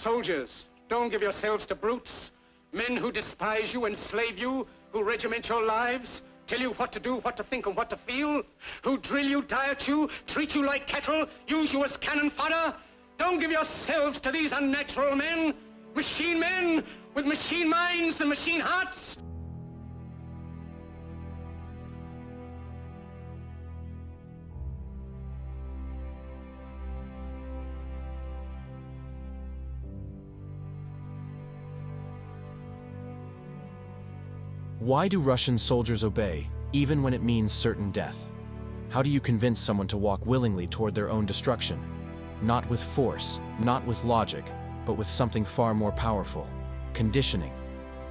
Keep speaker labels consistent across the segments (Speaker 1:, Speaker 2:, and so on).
Speaker 1: Soldiers, don't give yourselves to brutes. Men who despise you, enslave you, who regiment your lives, tell you what to do, what to think, and what to feel, who drill you, diet you, treat you like cattle, use you as cannon fodder. Don't give yourselves to these unnatural men with machine minds and machine hearts.
Speaker 2: Why do Russian soldiers obey, even when it means certain death? How do you convince someone to walk willingly toward their own destruction? Not with force, not with logic, but with something far more powerful: conditioning.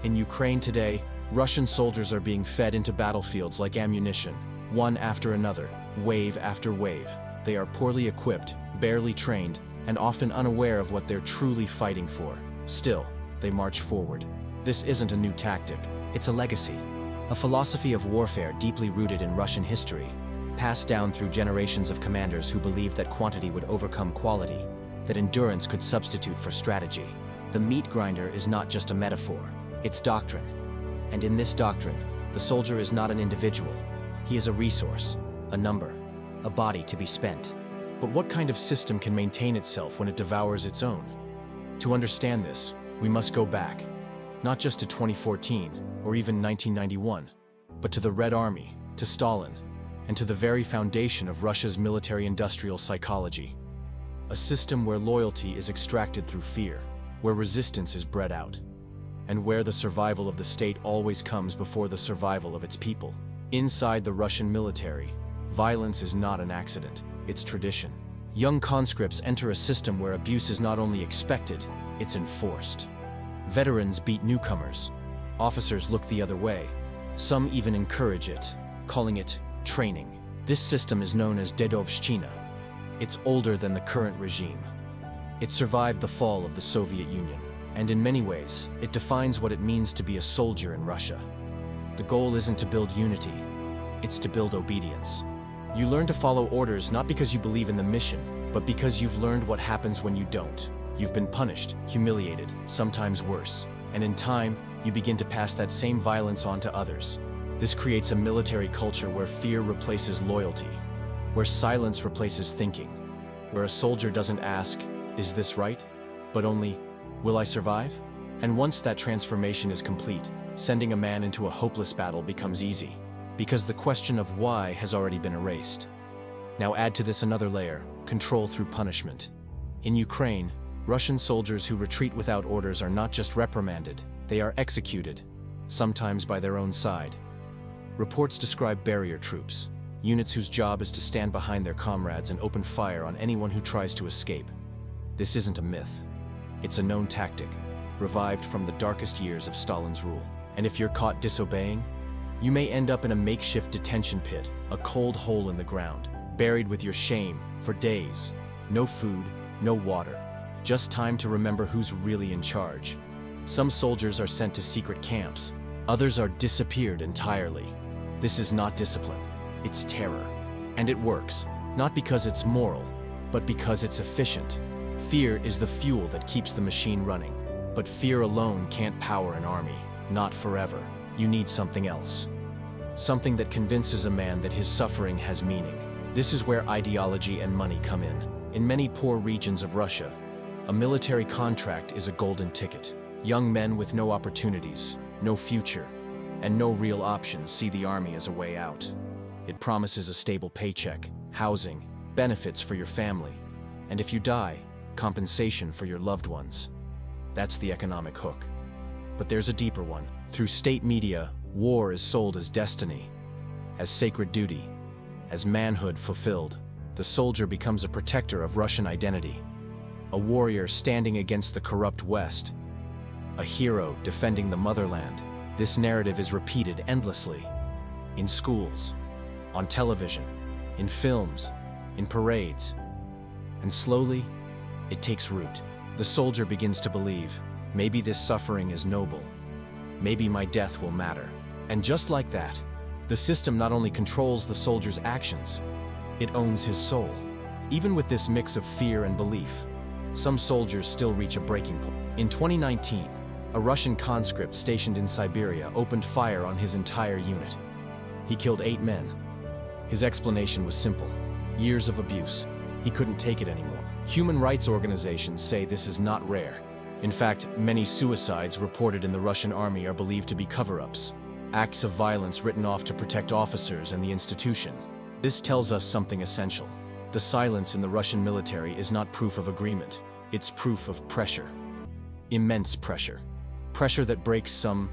Speaker 2: In Ukraine today, Russian soldiers are being fed into battlefields like ammunition, one after another, wave after wave. They are poorly equipped, barely trained, and often unaware of what they're truly fighting for. Still, they march forward. This isn't a new tactic. It's a legacy, a philosophy of warfare deeply rooted in Russian history, passed down through generations of commanders who believed that quantity would overcome quality, that endurance could substitute for strategy. The meat grinder is not just a metaphor, it's doctrine. And in this doctrine, the soldier is not an individual. He is a resource, a number, a body to be spent. But what kind of system can maintain itself when it devours its own? To understand this, we must go back, not just to 2014 or even 1991, but to the Red Army, to Stalin, and to the very foundation of Russia's military-industrial psychology. A system where loyalty is extracted through fear, where resistance is bred out, and where the survival of the state always comes before the survival of its people. Inside the Russian military, violence is not an accident, it's tradition. Young conscripts enter a system where abuse is not only expected, it's enforced. Veterans beat newcomers. Officers look the other way. Some even encourage it, calling it training. This system is known as Dedovshchina. It's older than the current regime. It survived the fall of the Soviet Union, and in many ways, it defines what it means to be a soldier in Russia. The goal isn't to build unity, it's to build obedience. You learn to follow orders not because you believe in the mission, but because you've learned what happens when you don't. You've been punished, humiliated, sometimes worse. And in time, you begin to pass that same violence on to others. This creates a military culture where fear replaces loyalty, where silence replaces thinking, where a soldier doesn't ask, "Is this right?" but only, "Will I survive?" And once that transformation is complete, sending a man into a hopeless battle becomes easy, because the question of why has already been erased. Now add to this another layer: control through punishment. In Ukraine, Russian soldiers who retreat without orders are not just reprimanded, they are executed, sometimes by their own side. Reports describe barrier troops, units whose job is to stand behind their comrades and open fire on anyone who tries to escape. This isn't a myth. It's a known tactic, revived from the darkest years of Stalin's rule. And if you're caught disobeying, you may end up in a makeshift detention pit, a cold hole in the ground, buried with your shame for days. No food, no water. Just time to remember who's really in charge. Some soldiers are sent to secret camps. Others are disappeared entirely. This is not discipline. It's terror. And it works, not because it's moral, but because it's efficient. Fear is the fuel that keeps the machine running. But fear alone can't power an army. Not forever. You need something else. Something that convinces a man that his suffering has meaning. This is where ideology and money come in. In many poor regions of Russia, a military contract is a golden ticket. Young men with no opportunities, no future, and no real options see the army as a way out. It promises a stable paycheck, housing, benefits for your family, and if you die, compensation for your loved ones. That's the economic hook. But there's a deeper one. Through state media, war is sold as destiny, as sacred duty, as manhood fulfilled. The soldier becomes a protector of Russian identity, a warrior standing against the corrupt West, a hero defending the motherland. This narrative is repeated endlessly, in schools, on television, in films, in parades. And slowly, it takes root. The soldier begins to believe, maybe this suffering is noble. Maybe my death will matter. And just like that, the system not only controls the soldier's actions, it owns his soul. Even with this mix of fear and belief, some soldiers still reach a breaking point. In 2019, a Russian conscript stationed in Siberia opened fire on his entire unit. He killed 8 men. His explanation was simple: years of abuse. He couldn't take it anymore. Human rights organizations say this is not rare. In fact, many suicides reported in the Russian army are believed to be cover-ups, acts of violence written off to protect officers and the institution. This tells us something essential. The silence in the Russian military is not proof of agreement. It's proof of pressure. Immense pressure. Pressure that breaks some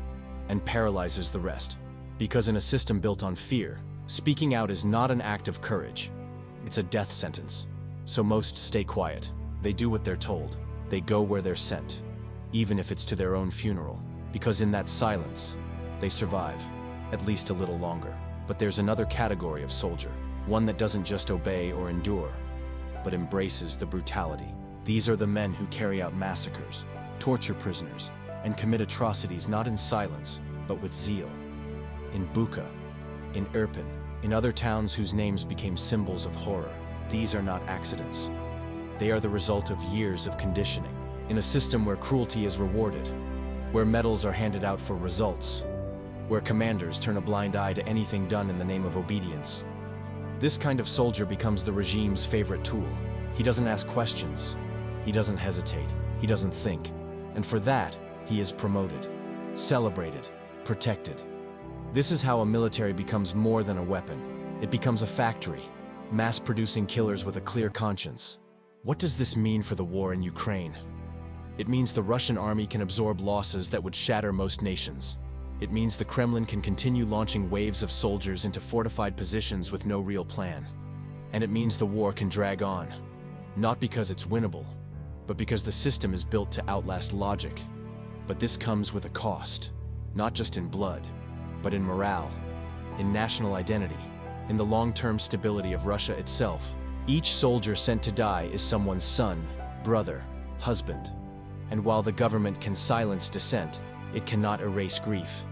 Speaker 2: and paralyzes the rest. Because in a system built on fear, speaking out is not an act of courage. It's a death sentence. So most stay quiet. They do what they're told. They go where they're sent, even if it's to their own funeral. Because in that silence, they survive, at least a little longer. But there's another category of soldier, one that doesn't just obey or endure, but embraces the brutality. These are the men who carry out massacres, torture prisoners, and commit atrocities not in silence, but with zeal. In Bucha, in Irpin, in other towns whose names became symbols of horror, these are not accidents. They are the result of years of conditioning, in a system where cruelty is rewarded, where medals are handed out for results, where commanders turn a blind eye to anything done in the name of obedience. This kind of soldier becomes the regime's favorite tool. He doesn't ask questions. He doesn't hesitate. He doesn't think. And for that, he is promoted, celebrated, protected. This is how a military becomes more than a weapon. It becomes a factory, mass-producing killers with a clear conscience. What does this mean for the war in Ukraine? It means the Russian army can absorb losses that would shatter most nations. It means the Kremlin can continue launching waves of soldiers into fortified positions with no real plan. And it means the war can drag on, not because it's winnable, but because the system is built to outlast logic. But this comes with a cost, not just in blood, but in morale, in national identity, in the long-term stability of Russia itself. Each soldier sent to die is someone's son, brother, husband. And while the government can silence dissent, it cannot erase grief.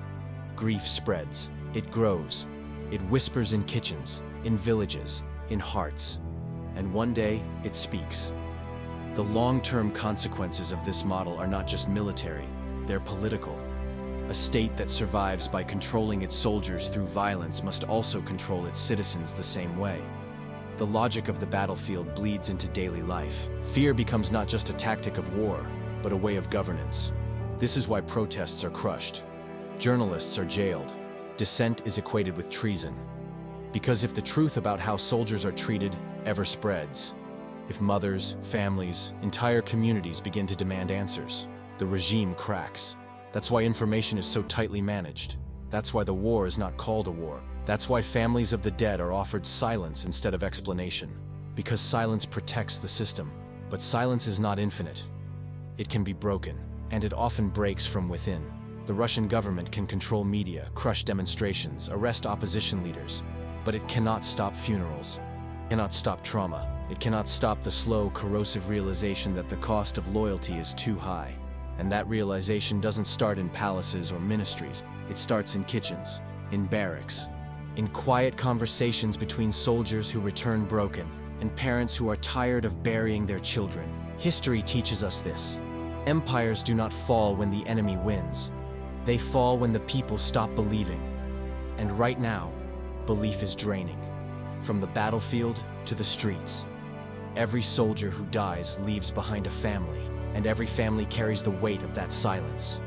Speaker 2: Grief spreads, it grows, it whispers in kitchens, in villages, in hearts. And one day, it speaks. The long-term consequences of this model are not just military, they're political. A state that survives by controlling its soldiers through violence must also control its citizens the same way. The logic of the battlefield bleeds into daily life. Fear becomes not just a tactic of war, but a way of governance. This is why protests are crushed. Journalists are jailed. Dissent is equated with treason. Because if the truth about how soldiers are treated ever spreads, if mothers, families, entire communities begin to demand answers, the regime cracks. That's why information is so tightly managed. That's why the war is not called a war. That's why families of the dead are offered silence instead of explanation. Because silence protects the system. But silence is not infinite. It can be broken, and it often breaks from within. The Russian government can control media, crush demonstrations, arrest opposition leaders. But it cannot stop funerals. It cannot stop trauma. It cannot stop the slow, corrosive realization that the cost of loyalty is too high. And that realization doesn't start in palaces or ministries. It starts in kitchens, in barracks, in quiet conversations between soldiers who return broken and parents who are tired of burying their children. History teaches us this. Empires do not fall when the enemy wins. They fall when the people stop believing. And right now, belief is draining. From the battlefield to the streets. Every soldier who dies leaves behind a family, and every family carries the weight of that silence.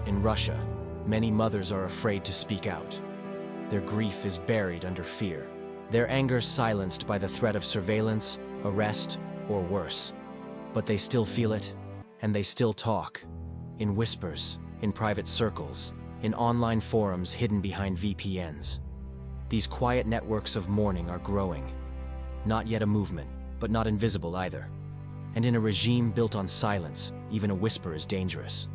Speaker 2: In Russia, many mothers are afraid to speak out. Their grief is buried under fear. Their anger silenced by the threat of surveillance, arrest, or worse. But they still feel it, and they still talk. In whispers, in private circles, in online forums hidden behind VPNs. These quiet networks of mourning are growing. Not yet a movement, but not invisible either. And in a regime built on silence, even a whisper is dangerous.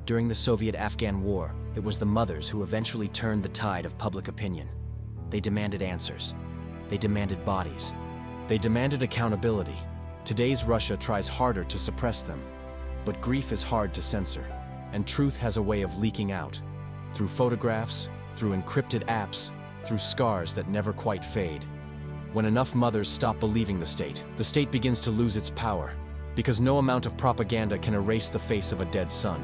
Speaker 2: During the Soviet-Afghan War, it was the mothers who eventually turned the tide of public opinion. They demanded answers. They demanded bodies. They demanded accountability. Today's Russia tries harder to suppress them. But grief is hard to censor, and truth has a way of leaking out. Through photographs, through encrypted apps, through scars that never quite fade. When enough mothers stop believing the state begins to lose its power, Because no amount of propaganda can erase the face of a dead son.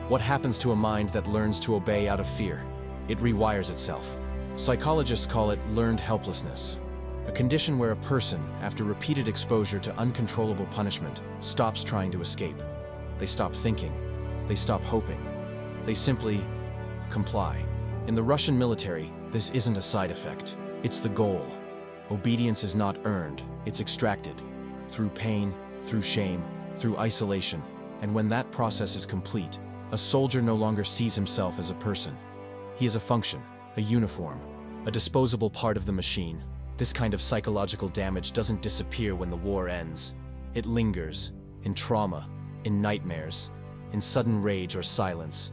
Speaker 2: What happens to a mind that learns to obey out of fear? It rewires itself. Psychologists call it learned helplessness, a condition where a person, after repeated exposure to uncontrollable punishment, stops trying to escape. They stop thinking. They stop hoping. They simply comply. In the Russian military, this isn't a side effect. It's the goal. Obedience is not earned, it's extracted. Through pain, through shame, through isolation. And when that process is complete, a soldier no longer sees himself as a person. He is a function, a uniform, a disposable part of the machine. This kind of psychological damage doesn't disappear when the war ends. It lingers, in trauma, in nightmares, in sudden rage or silence.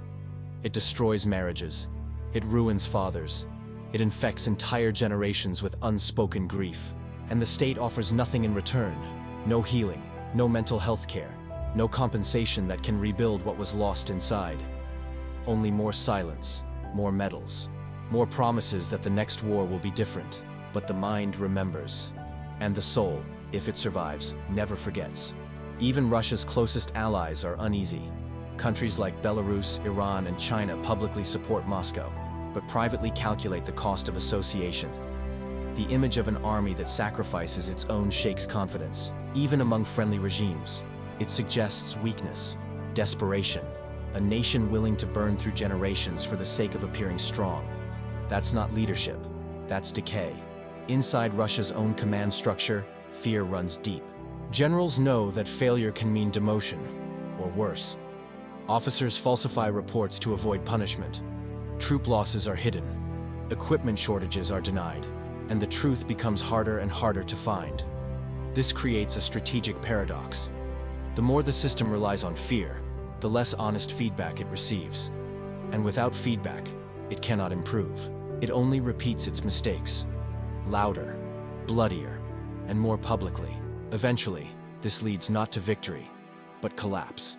Speaker 2: It destroys marriages. It ruins fathers. It infects entire generations with unspoken grief. And the state offers nothing in return. No healing, no mental health care, no compensation that can rebuild what was lost inside. Only more silence, more medals, more promises that the next war will be different. But the mind remembers. And the soul, if it survives, never forgets. Even Russia's closest allies are uneasy. Countries like Belarus, Iran, and China publicly support Moscow, but privately calculate the cost of association. The image of an army that sacrifices its own shakes confidence, even among friendly regimes. It suggests weakness, desperation, a nation willing to burn through generations for the sake of appearing strong. That's not leadership, that's decay. Inside Russia's own command structure, fear runs deep. Generals know that failure can mean demotion, or worse. Officers falsify reports to avoid punishment. Troop losses are hidden. Equipment shortages are denied. And the truth becomes harder and harder to find. This creates a strategic paradox. The more the system relies on fear, the less honest feedback it receives. And without feedback, it cannot improve. It only repeats its mistakes. Louder, bloodier, and more publicly. Eventually, this leads not to victory, but collapse.